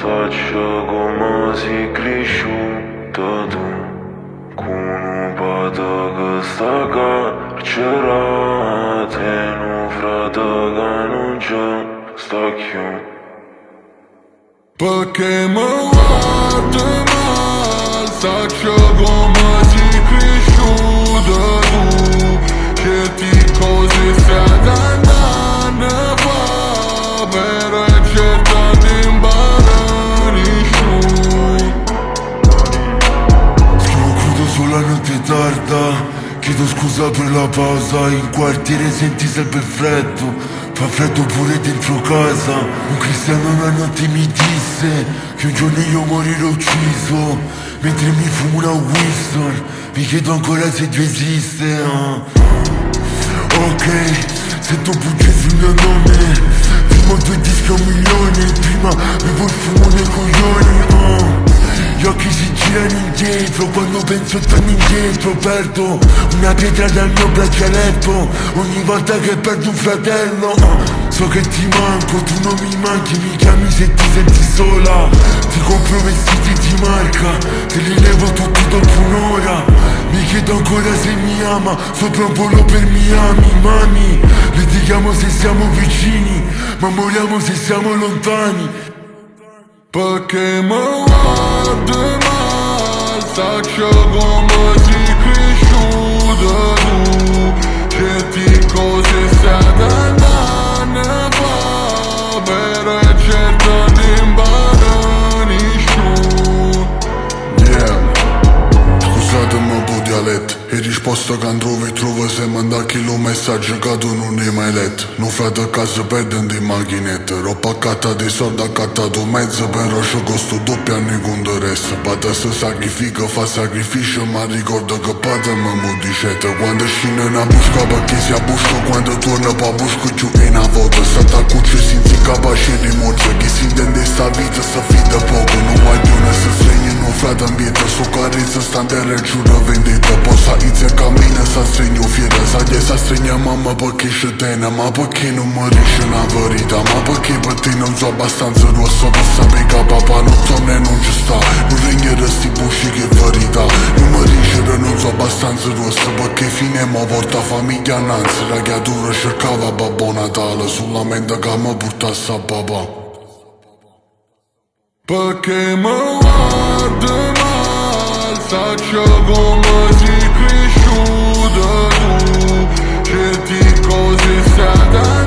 Faccio come sei cresciuto tu, con un pato che sta carcerato e un frate che non c'è, sta chiù. Perché mi guardi mal, saccio come sei cresciuto tu, certi cose stai andando a fare, però è certo di imparare su. Scrivo crudo sulla notte tarda, chiedo scusa per la pausa, in quartiere senti sempre freddo. Fa freddo pure dentro casa. Un cristiano una notte mi disse che un giorno io morirò ucciso, mentre mi fumo una Winston. Mi chiedo ancora se Dio esiste. Ok, sento bugie sul mio nome. Prima 2 dischi a 1 milione, prima bevo il fumo nei coglioni. Gli occhi si girano indietro, quando penso torno indietro. Perdo una pietra dal mio braccialetto ogni volta che perdo un fratello. So che ti manco, tu non mi manchi, mi chiami se ti senti sola. Ti compro vestiti di marca, te li levo tutti dopo un'ora. Mi chiedo ancora se mi ama, sopra un volo per Miami. Mami, litighiamo se siamo vicini, ma moriamo se siamo lontani. Perché mi guardi mal, saccio come sei cresciuto tu, certi cose stai andando a fare, però è certo di imparare su. Scusatemi un po' dialetto, e risposta che trovo se manda chi lo messaggio che tu non hai mai letto. Non frate a casa perdendo in macchinetta, roba accatta di soldi accattato mezzo, però c'è costo doppio anni con il resto. Pata se sacrifica, fa sacrificio, ma ricordo che pata mi dicete. Quando scende una busca perché si abbusca, quando torna pa busco giù in una volta. Stata cuccia senza capace di morte, chi si intende sta vita si affida poco. Non guaglione se segna, non frate ambiente, su carezza sta in terra e giura vendetta. Posa inizia a camminare, sa stregno fiera, sa che sa stregna mamma perché c'è tena, ma perché non mi riesce una verità, ma perché per te non so abbastanza rosso per sapere che papà non torna e non ci sta. Non regnerà sti busci che verità, non mi riesce non so abbastanza rosso perché fine mo porta famiglia annanzi. La creatura cercava Babbo Natale, sulla mente che mi portasse a papà. Perché mi guardi mal, saccio come sei cresciuto tu, certi cose stai